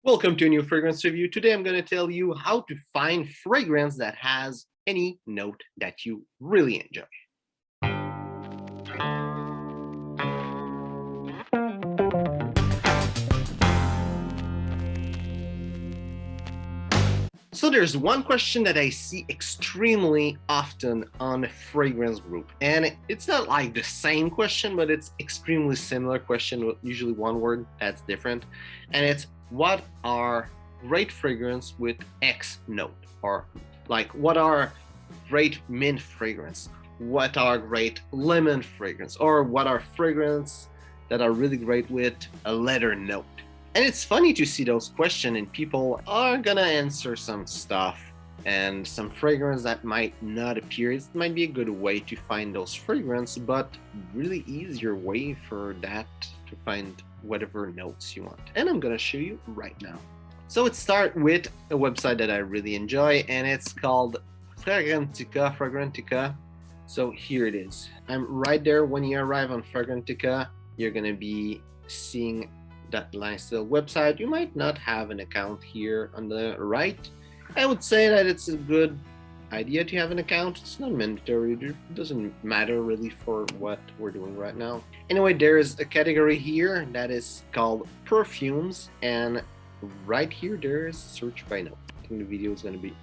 Welcome to a new fragrance review. Today I'm going to tell you how to find fragrance that has any note that you really enjoy. So there's one question that I see extremely often on a fragrance group, and it's not like the same question, but it's extremely similar question with usually one word that's different, and it's what are great fragrance with X note, or like what are great mint fragrance, what are great lemon fragrance, or what are fragrance that are really great with a leather note. And it's funny to see those questions, and people are gonna answer some stuff and some fragrance that might not appear. It might be a good way to find those fragrance, but really easier way for that to find whatever notes you want. And I'm gonna show you right now. So let's start with a website that I really enjoy, and it's called Fragrantica. So here it is. I'm right there. When you arrive on Fragrantica, you're gonna be seeing that nice little website. You might not have an account here on the right. I would say that it's a good idea to have an account. It's not mandatory. It doesn't matter really for what we're doing right now. Anyway, there is a category here that is called perfumes, and right here there is search by note. I think the video is going to be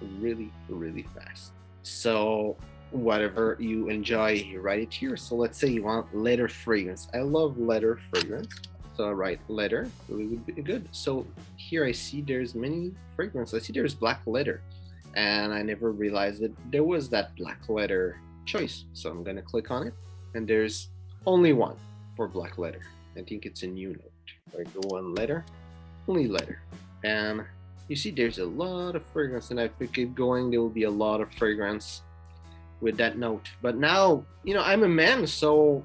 really fast. So whatever you enjoy, you write it here. So let's say you want leather fragrance. I love leather fragrance. So I write leather, really would be good. So here I see there's many fragrance. I see there's black leather, and I never realized that there was that black leather choice. So I'm gonna click on it, and there's only one for black leather. I think it's a new note. I go on leather, only leather. And you see there's a lot of fragrance, and if we keep going, there will be a lot of fragrance with that note. But now, I'm a man, so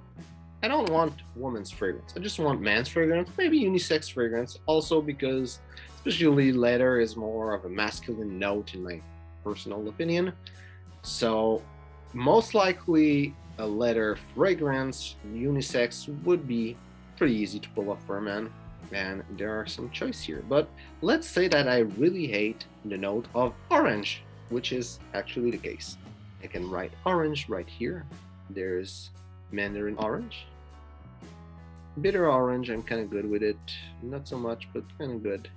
I don't want woman's fragrance. I just want man's fragrance, maybe unisex fragrance. Also because especially leather is more of a masculine note in my personal opinion. So most likely a leather fragrance unisex would be pretty easy to pull off for a man. And there are some choice here. But let's say that I really hate the note of orange, which is actually the case. I can write orange right here. There's mandarin orange, bitter orange. I'm kind of good with it, not so much, but kind of good.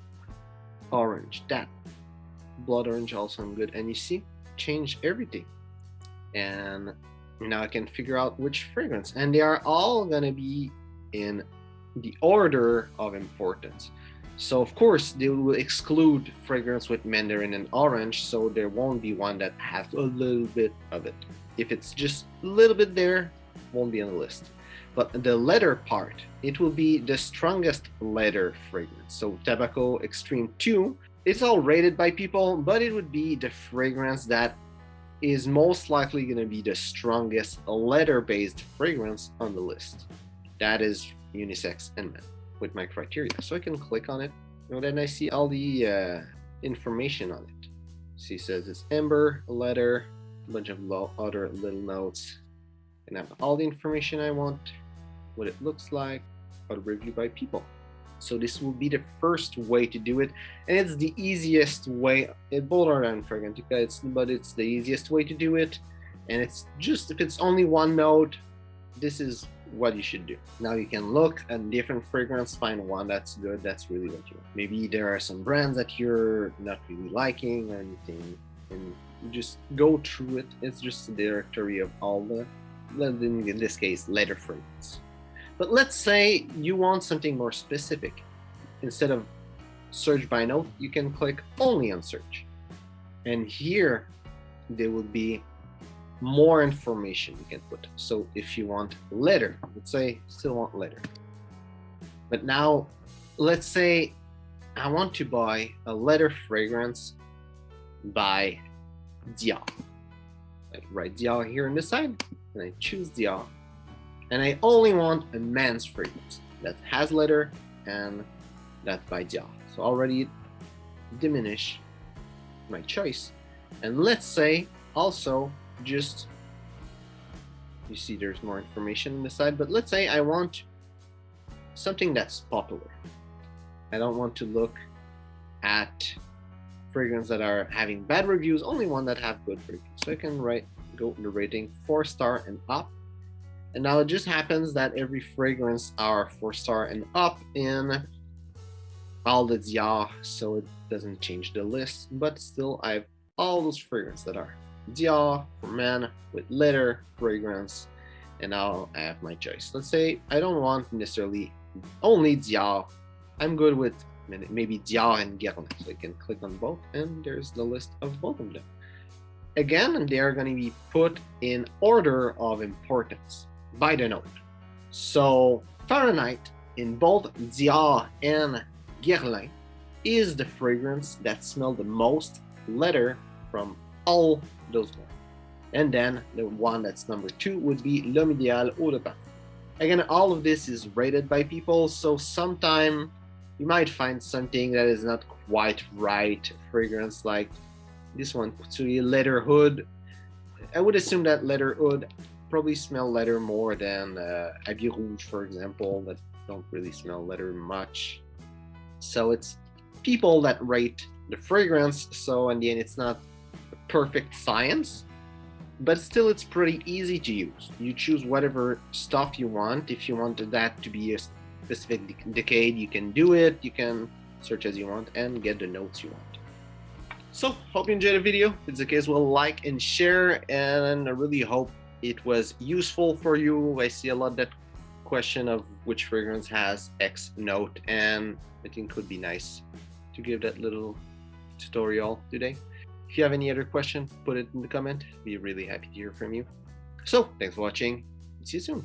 Orange, that blood orange also I'm good. And you see, change everything, and now I can figure out which fragrance, and they are all gonna be in the order of importance. So of course they will exclude fragrance with mandarin and orange, so there won't be one that has a little bit of it. If it's just a little bit there, won't be on the list. But the leather part, it will be the strongest leather fragrance. So Tobacco Extreme 2, it's all rated by people, but it would be the fragrance that is most likely going to be the strongest leather-based fragrance on the list. That is unisex and men with my criteria. So I can click on it, and then I see all the information on it. See, it says it's amber, leather, a bunch of other little notes, and have all the information I want, what it looks like, a review by people. So this will be the first way to do it, and it's the easiest way. It both are on Fragrantica, but it's the easiest way to do it. And it's just, if it's only one note, this is what you should do. Now you can look at different fragrance, find one that's good, that's really what you want. Maybe there are some brands that you're not really liking or anything, and you just go through it. It's just a directory of all the, in this case, leather fragrance. But let's say you want something more specific. Instead of search by note, you can click only on search. And here there will be more information you can put. So if you want leather, let's say still want leather. But now let's say I want to buy a leather fragrance by Dior. I write Dior here on the side, and I choose Dior. And I only want a man's fragrance that has leather and that's by Dior. So already diminish my choice. And let's say also just, you see there's more information on the side, but let's say I want something that's popular. I don't want to look at fragrances that are having bad reviews, only one that have good reviews. So I can go the rating 4-star and up. And now it just happens that every fragrance are 4-star and up in all the Dior, so it doesn't change the list, but still I have all those fragrances that are Dior for men with leather fragrance, and now I have my choice. Let's say I don't want necessarily only Dior. I'm good with maybe Dior and Guerlain, so I can click on both, and there's the list of both of them. Again, they are going to be put in order of importance by the note. So Fahrenheit in both Dior and Guerlain is the fragrance that smells the most leather from all those ones. And then the one that's number 2 would be L'Homme Idéal Eau de Parfum. Again, all of this is rated by people, so sometime you might find something that is not quite right. Fragrance like this one, Couturier Leather Hood. I would assume that Leather Hood probably smell leather more than Habit Rouge, for example, that don't really smell leather much. So it's people that rate the fragrance, so in the end it's not a perfect science, but still it's pretty easy to use. You choose whatever stuff you want. If you wanted that to be a specific decade, you can do it. You can search as you want and get the notes you want. So hope you enjoyed the video. If it's the case, well, like and share, and I really hope it was useful for you. I see a lot that question of which fragrance has X note, and I think it would be nice to give that little tutorial today. If you have any other question, put it in the comment. I'd be really happy to hear from you. So thanks for watching. See you soon.